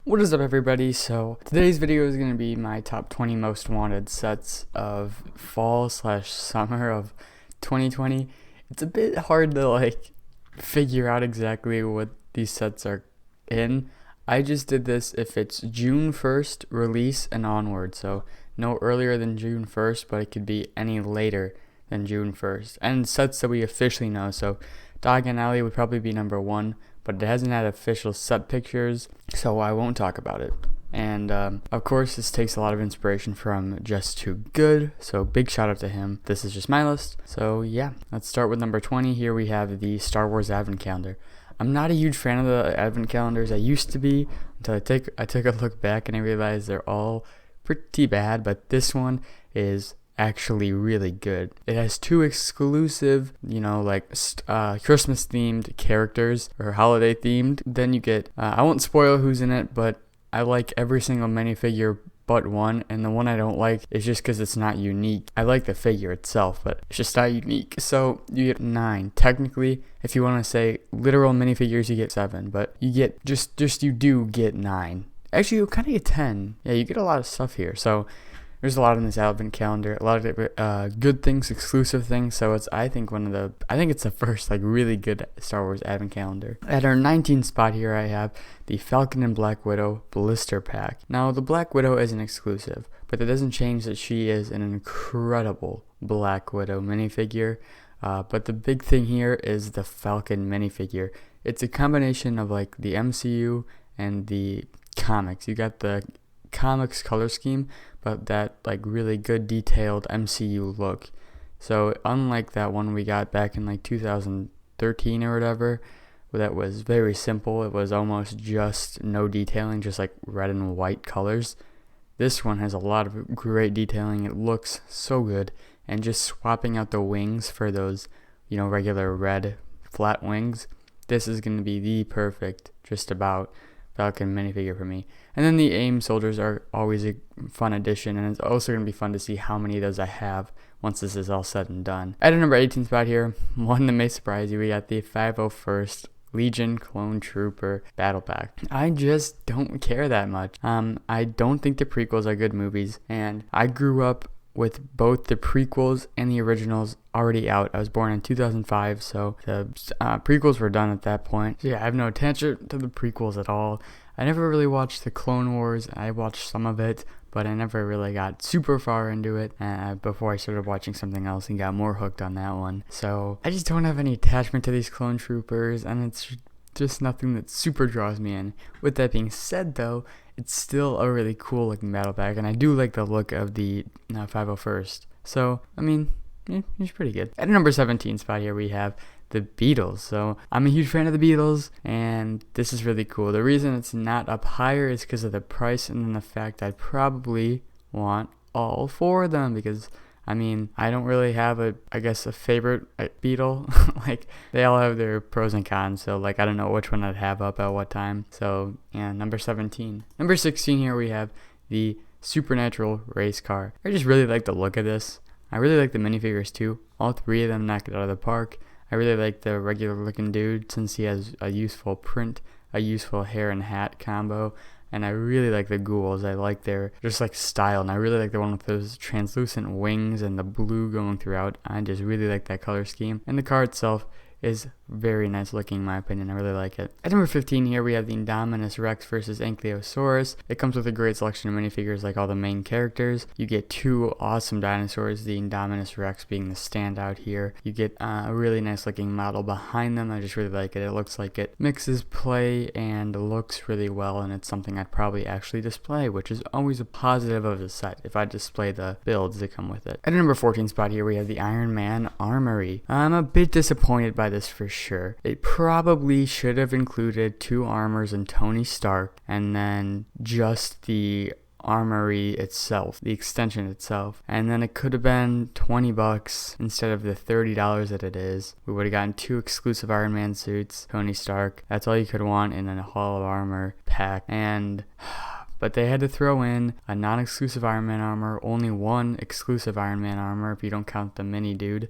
What is up, everybody? So today's video is going to be my top 20 most wanted sets of fall/summer of 2020. It's a bit hard to figure out exactly what these sets are in. I just did this if it's June 1st release and onward, so no earlier than June 1st, but it could be any later than June 1st. And sets that we officially know, so Diagon Alley would probably be number one, but it hasn't had official set pictures, so I won't talk about it. And of course, this takes a lot of inspiration from Just Too Good, so big shout out to him. This is just my list. So yeah, let's start with number 20. Here we have the Star Wars Advent Calendar. I'm not a huge fan of the Advent Calendars. I used to be until I took a look back and I realized they're all pretty bad, but this one is actually really good. It has two exclusive, Christmas themed characters or holiday themed. Then you get, I won't spoil who's in it, but I like every single minifigure but one, and the one I don't like is just because it's not unique. I like the figure itself, but it's just not unique. So you get 9. Technically, if you want to say literal minifigures, you get 7, but you get you do get 9. Actually, you kind of get 10. Yeah, you get a lot of stuff here. So there's a lot in this Advent Calendar, a lot of good things, exclusive things. So I think it's the first really good Star Wars Advent Calendar. At our 19th spot here, I have the Falcon and Black Widow blister pack. Now the Black Widow is an exclusive, but that doesn't change that she is an incredible Black Widow minifigure. But the big thing here is the Falcon minifigure. It's a combination of the MCU and the comics. You got the comics color scheme, but that really good detailed MCU look. So unlike that one we got back in 2013 or whatever, that was very simple. It was almost just no detailing, just red and white colors. This one has a lot of great detailing. It looks so good, and just swapping out the wings for those regular red flat wings, this is going to be the perfect just about Falcon minifigure for me. And then the AIM soldiers are always a fun addition, and it's also going to be fun to see how many of those I have once this is all said and done. At a number 18 spot here, one that may surprise you, we got the 501st Legion Clone Trooper Battle Pack. I just don't care that much. I don't think the prequels are good movies, and I grew up with both the prequels and the originals already out. I was born in 2005, so the prequels were done at that point. So yeah, I have no attention to the prequels at all. I never really watched the Clone Wars. I watched some of it, but I never really got super far into it before I started watching something else and got more hooked on that one. So I just don't have any attachment to these clone troopers, and it's just nothing that super draws me in. With that being said, though, it's still a really cool looking battle pack, and I do like the look of the 501st. So, I mean, yeah, it's pretty good. At number 17 spot here, we have the Beatles. So I'm a huge fan of the Beatles, and this is really cool. The reason it's not up higher is because of the price, and then the fact I'd probably want all 4 of them, because I don't really have a favorite Beatle. They all have their pros and cons, so I don't know which one I'd have up at what time. So yeah, number 17. Number 16 here we have the Supernatural Race Car. I just really like the look of this. I really like the minifigures too. All 3 of them knock it out of the park. I really like the regular looking dude, since he has a useful print, a useful hair and hat combo. And I really like the ghouls. I like their style, and I really like the one with those translucent wings and the blue going throughout. I just really like that color scheme. And the car itself is very nice looking in my opinion. I really like it. At number 15 here we have the Indominus Rex versus Ankylosaurus. It comes with a great selection of minifigures like all the main characters. You get 2 awesome dinosaurs, the Indominus Rex being the standout here. You get a really nice looking model behind them. I just really like it. It looks like it mixes play and looks really well, and it's something I'd probably actually display, which is always a positive of the set if I display the builds that come with it. At number 14 spot here we have the Man Armory. I'm a bit disappointed by this for sure. It probably should have included 2 armors and Tony Stark, and then just the armory itself, the extension itself, and then it could have been $20 instead of the $30 that it is. We would have gotten 2 exclusive Iron Man suits, Tony Stark. That's all you could want in a Hall of Armor pack, and but they had to throw in a non-exclusive Iron Man armor, only one exclusive Iron Man armor if you don't count the mini dude,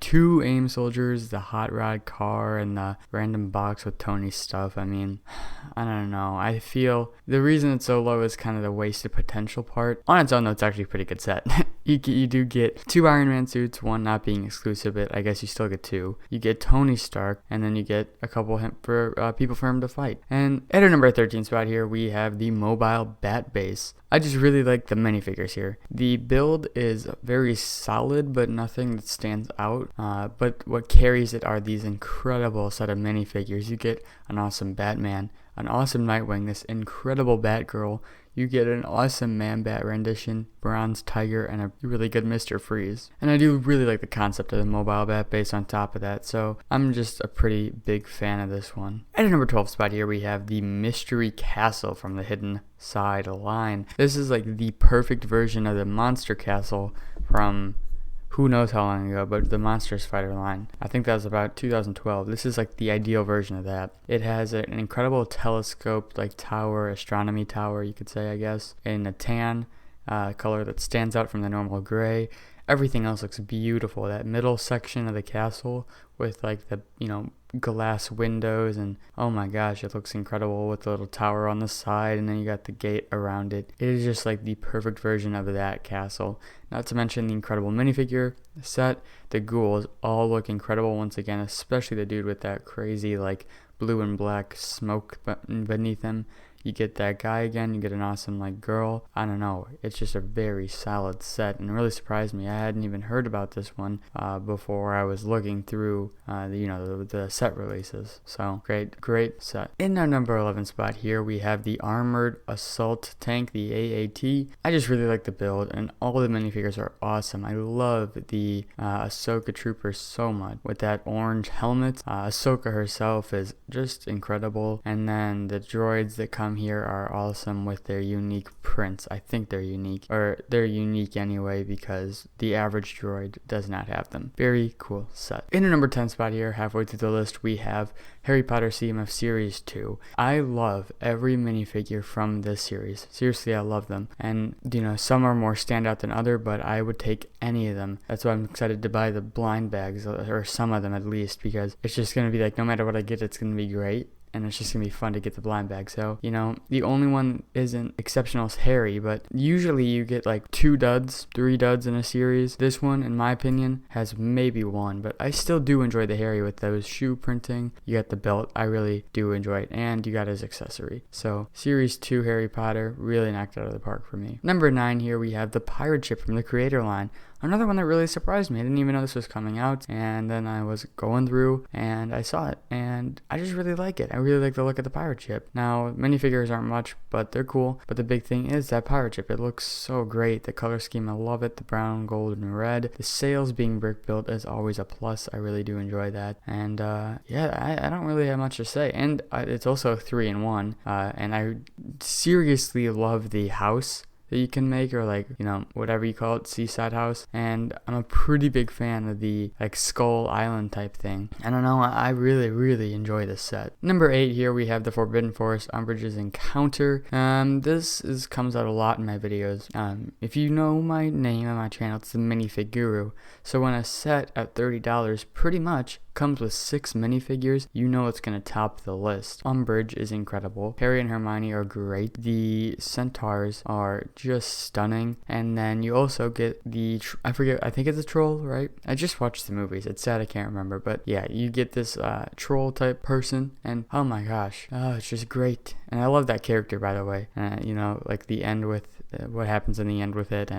2 AIM soldiers, the hot rod car, and the random box with Tony's stuff. I mean, I don't know. I feel the reason it's so low is kind of the wasted potential part. On its own, though, it's actually a pretty good set. You do get 2 Iron Man suits, one not being exclusive, but I guess you still get 2. You get Tony Stark, and then you get a couple for people for him to fight. And at our number 13 spot here, we have the mobile bat base. I just really like the minifigures here. The build is very solid, but nothing that stands out. But what carries it are these incredible set of minifigures. You get an awesome Batman, an awesome Nightwing, this incredible Batgirl. You get an awesome Man-Bat rendition, Bronze Tiger, and a really good Mr. Freeze. And I do really like the concept of the mobile bat base on top of that, so I'm just a pretty big fan of this one. At a number 12 spot here, we have the Mystery Castle from the Hidden Side line. This is like the perfect version of the Monster Castle from who knows how long ago, but the Monster Spider line. I think that was about 2012. This is like the ideal version of that. It has an incredible telescope, like tower, astronomy tower, you could say, I guess, in a tan color that stands out from the normal gray. Everything else looks beautiful. That middle section of the castle with like the, glass windows, and oh my gosh, it looks incredible with the little tower on the side, and then you got the gate around it. It is just like the perfect version of that castle. Not to mention the incredible minifigure set. The ghouls all look incredible once again, especially the dude with that crazy like blue and black smoke beneath him. You get that guy again, you get an awesome like girl. I don't know, it's just a very solid set, and it really surprised me. I hadn't even heard about this one before I was looking through the set releases. So great set. In our number 11 spot here, we have the Armored Assault Tank, the AAT. I just really like the build, and all the minifigures are awesome. I love the Ahsoka Trooper so much with that orange helmet. Ahsoka herself is just incredible, and then the droids that come here are awesome with their unique prints. I think they're unique, or they're unique anyway because the average droid does not have them. Very cool set. In the number 10 spot here, halfway through the list, we have Harry Potter CMF Series 2. I love every minifigure from this series. Seriously, I love them. And, some are more standout than other, but I would take any of them. That's why I'm excited to buy the blind bags, or some of them at least, because it's just going to be like, no matter what I get, it's going to be great. And it's just going to be fun to get the blind bag. So, the only one isn't exceptional is Harry, but usually you get like 2 duds, 3 duds in a series. This one, in my opinion, has maybe 1, but I still do enjoy the Harry with those shoe printing. You got the belt, I really do enjoy it, and you got his accessory. So, Series 2 Harry Potter really knocked it out of the park for me. Number 9 here, we have the pirate ship from the Creator line. Another one that really surprised me. I didn't even know this was coming out, and then I was going through and I saw it, and I just really like it. I really like the look of the pirate ship. Now, minifigures aren't much, but they're cool. But the big thing is that pirate ship. It looks so great. The color scheme, I love it. The brown, gold, and red. The sails being brick built is always a plus. I really do enjoy that. And I don't really have much to say. And it's also 3-in-1. And I seriously love the house that you can make, or like, whatever you call it, seaside house. And I'm a pretty big fan of the like Skull Island type thing. I don't know, I really enjoy this set. Number 8 here, we have the Forbidden Forest Umbridge's Encounter. This comes out a lot in my videos. If you know my name on my channel, it's the Minifig Guru. So when a set at $30 pretty much comes with 6 minifigures, it's going to top the list. Umbridge is incredible. Harry and Hermione are great. The centaurs are just stunning. And then you also get the, I think it's a troll, right? I just watched the movies. It's sad I can't remember. But yeah, you get this troll type person. And oh my gosh, it's just great. And I love that character, by the way. Like the end with, what happens in the end with it,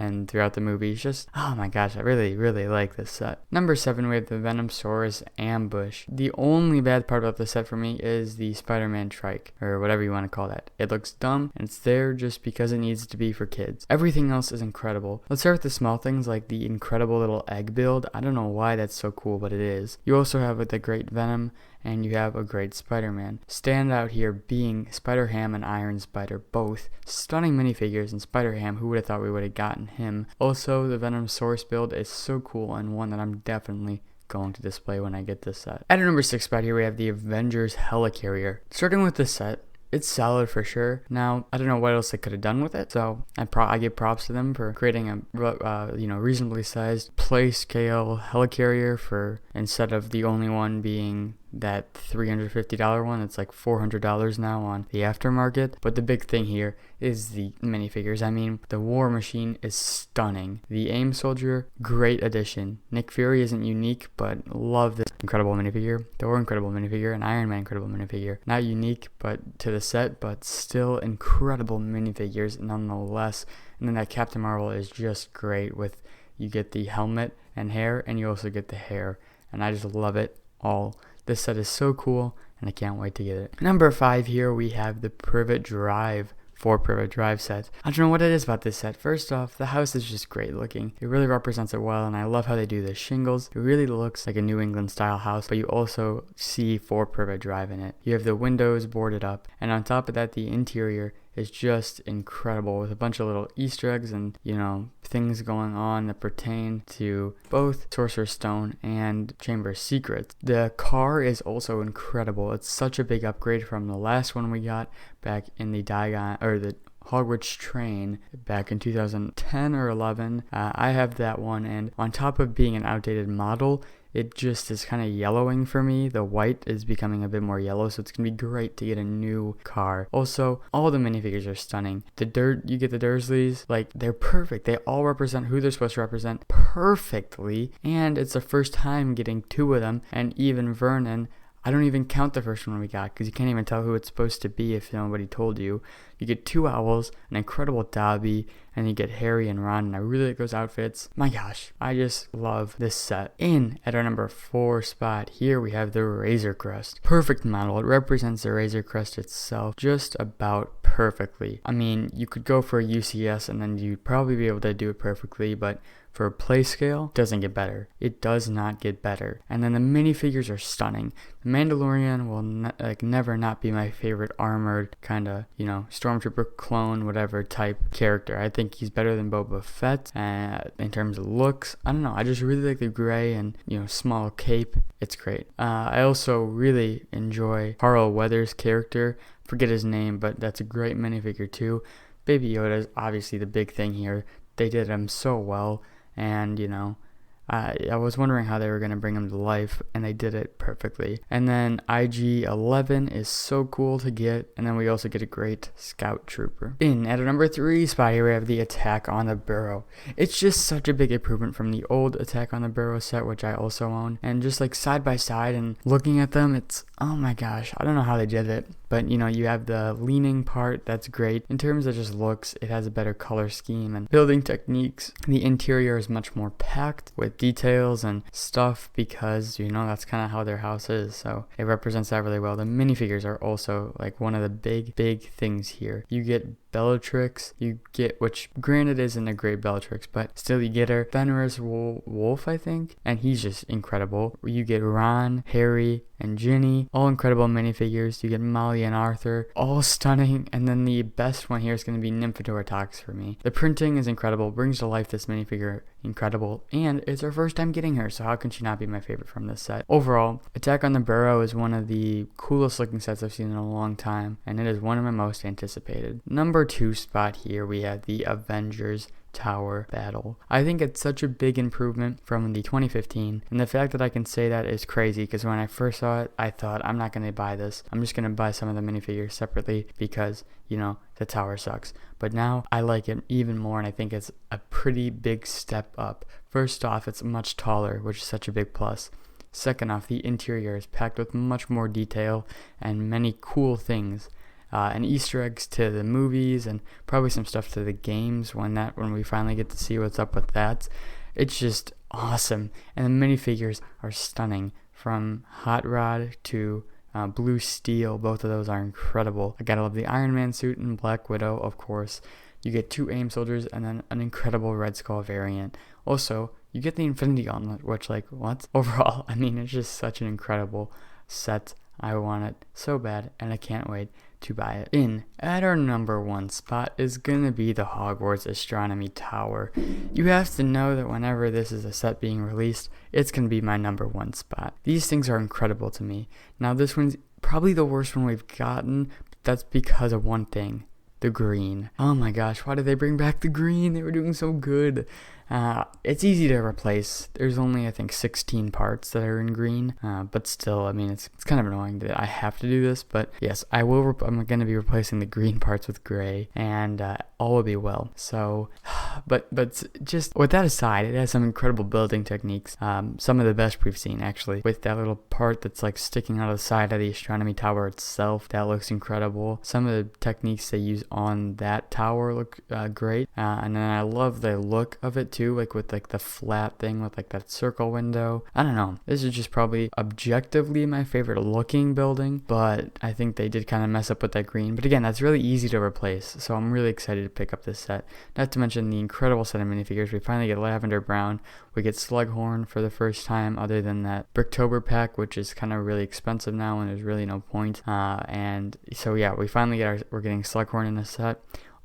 and throughout the movie, it's just, oh my gosh, I really like this set. Number 7, we have the Venomosaurus Ambush. The only bad part about this set for me is the Spider-Man trike, or whatever you want to call that. It looks dumb, and it's there just because it needs to be for kids. Everything else is incredible. Let's start with the small things, like the incredible little egg build. I don't know why that's so cool, but it is. You also have the great Venom, and you have a great Spider-Man. Stand out here being Spider-Ham and Iron Spider, both stunning minifigures, and Spider-Ham, who would have thought we would have gotten him. Also, the Venomosaurus build is so cool, and one that I'm definitely going to display when I get this set. At number 6 spot here, we have the Avengers Helicarrier. Starting with this set, it's solid for sure. Now, I don't know what else they could have done with it, so I give props to them for creating a reasonably sized play scale helicarrier for, instead of the only one being that $350 one, it's like $400 now on the aftermarket. But the big thing here is the minifigures. I mean, the War Machine is stunning. The AIM Soldier, great addition. Nick Fury isn't unique, but love this incredible minifigure. Thor incredible minifigure, and Iron Man incredible minifigure. Not unique but to the set, but still incredible minifigures nonetheless. And then that Captain Marvel is just great. With, you get the helmet and hair, and you also get the hair, and I just love it all. This set is so cool, and I can't wait to get it. Number 5 here, we have the Privet Drive. 4 Privet Drive sets. I don't know what it is about this set. First off, the house is just great looking. It really represents it well, and I love how they do the shingles. It really looks like a New England style house, but you also see 4 Privet Drive in it. You have the windows boarded up, and on top of that, the interior is just incredible with a bunch of little Easter eggs and, things going on that pertain to both Sorcerer's Stone and Chamber of Secrets. The car is also incredible. It's such a big upgrade from the last one we got back in the the Hogwarts train back in 2010 or 11. I have that one, and on top of being an outdated model, it just is kind of yellowing for me. The white is becoming a bit more yellow, so it's going to be great to get a new car. Also, all the minifigures are stunning. You get the Dursleys, like, they're perfect. They all represent who they're supposed to represent perfectly, and it's the first time getting 2 of them, and even Vernon. I don't even count the first one we got because you can't even tell who it's supposed to be if nobody told you. You get 2 owls, an incredible Dobby, and you get Harry and Ron, and I really like those outfits. My gosh, I just love this set. At our number 4 spot, here we have the Razor Crest. Perfect model. It represents the Razor Crest itself just about perfectly. I mean, you could go for a UCS and then you'd probably be able to do it perfectly, but for a play scale, it doesn't get better. It does not get better. And then the minifigures are stunning. The Mandalorian will never not be my favorite armored kind of, Stormtrooper clone, whatever type character. I think he's better than Boba Fett in terms of looks. I don't know. I just really like the gray and, small cape. It's great. I also really enjoy Carl Weathers' character. Forget his name, but that's a great minifigure too. Baby Yoda is obviously the big thing here. They did him so well. And, I was wondering how they were going to bring him to life, and they did it perfectly. And then IG-11 is so cool to get, and then we also get a great Scout Trooper. At our number 3 spot here, we have the Attack on the Barrow. It's just such a big improvement from the old Attack on the Barrow set, which I also own. And just like side by side and looking at them, it's, oh my gosh, I don't know how they did it. But, you have the leaning part, that's great. In terms of just looks, it has a better color scheme and building techniques. The interior is much more packed with details and stuff because, that's kind of how their house is. So it represents that really well. The minifigures are also like one of the big things here. You get Bellatrix, which granted isn't a great Bellatrix, but still you get her. Fenris Wolf, I think, and he's just incredible. You get Ron, Harry, and Ginny, all incredible minifigures. You get Molly and Arthur, all stunning. And then the best one here is going to be Nymphadora Tox for me. The printing is incredible, brings to life this minifigure incredible, and it's our first time getting her, so how can she not be my favorite from this set? Overall, Attack on the Barrow is one of the coolest looking sets I've seen in a long time, and it is one of my most anticipated. Number 2 spot here, we have the Avengers Tower Battle. I think it's such a big improvement from the 2015, and the fact that I can say that is crazy because when I first saw it, I thought, I'm not going to buy this. I'm just going to buy some of the minifigures separately because, the tower sucks. But now I like it even more, and I think it's a pretty big step up. First off, it's much taller, which is such a big plus. Second off, the interior is packed with much more detail and many cool things. And Easter eggs to the movies and probably some stuff to the games when we finally get to see what's up with that. It's just awesome. And the minifigures are stunning, from Hot Rod to Blue Steel. Both of those are incredible. I gotta love the Iron Man suit and Black Widow, of course. You get 2 AIM soldiers and then an incredible Red Skull variant. Also, you get the Infinity Gauntlet, which, what? Overall, it's just such an incredible set. I want it so bad, and I can't wait to buy it. At our number 1 spot is gonna be the Hogwarts Astronomy Tower. You have to know that whenever this is a set being released, it's gonna be my number 1 spot. These things are incredible to me. Now this one's probably the worst one we've gotten, that's because of one thing. The green. Oh my gosh, why did they bring back the green? They were doing so good. It's easy to replace. There's only, I think, 16 parts that are in green. But still, I mean, it's kind of annoying that I have to do this. But yes, I'm going to be replacing the green parts with gray, and all will be well. So, but just with that aside, it has some incredible building techniques. Some of the best we've seen, actually. With that little part that's like sticking out of the side of the astronomy tower itself, that looks incredible. Some of the techniques they use on that tower look great. And then I love the look of it too, like with like the flat thing with like that circle window. I don't know. This is just probably objectively my favorite looking building, but I think they did kind of mess up with that green. But again, that's really easy to replace, so I'm really excited to pick up this set. Not to mention the incredible set of minifigures. We finally get Lavender Brown. We get Slughorn for the first time, other than that Bricktober pack, which is kind of really expensive now, and there's really no point. And so yeah, we finally we're getting Slughorn in this set.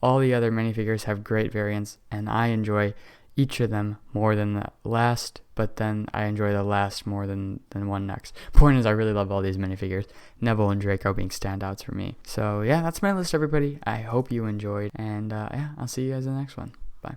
All the other minifigures have great variants, and I enjoy each of them more than the last, but then I enjoy the last more than one next. Point is, I really love all these minifigures, Neville and Draco being standouts for me. So yeah, that's my list, everybody. I hope you enjoyed, and yeah, I'll see you guys in the next one. Bye.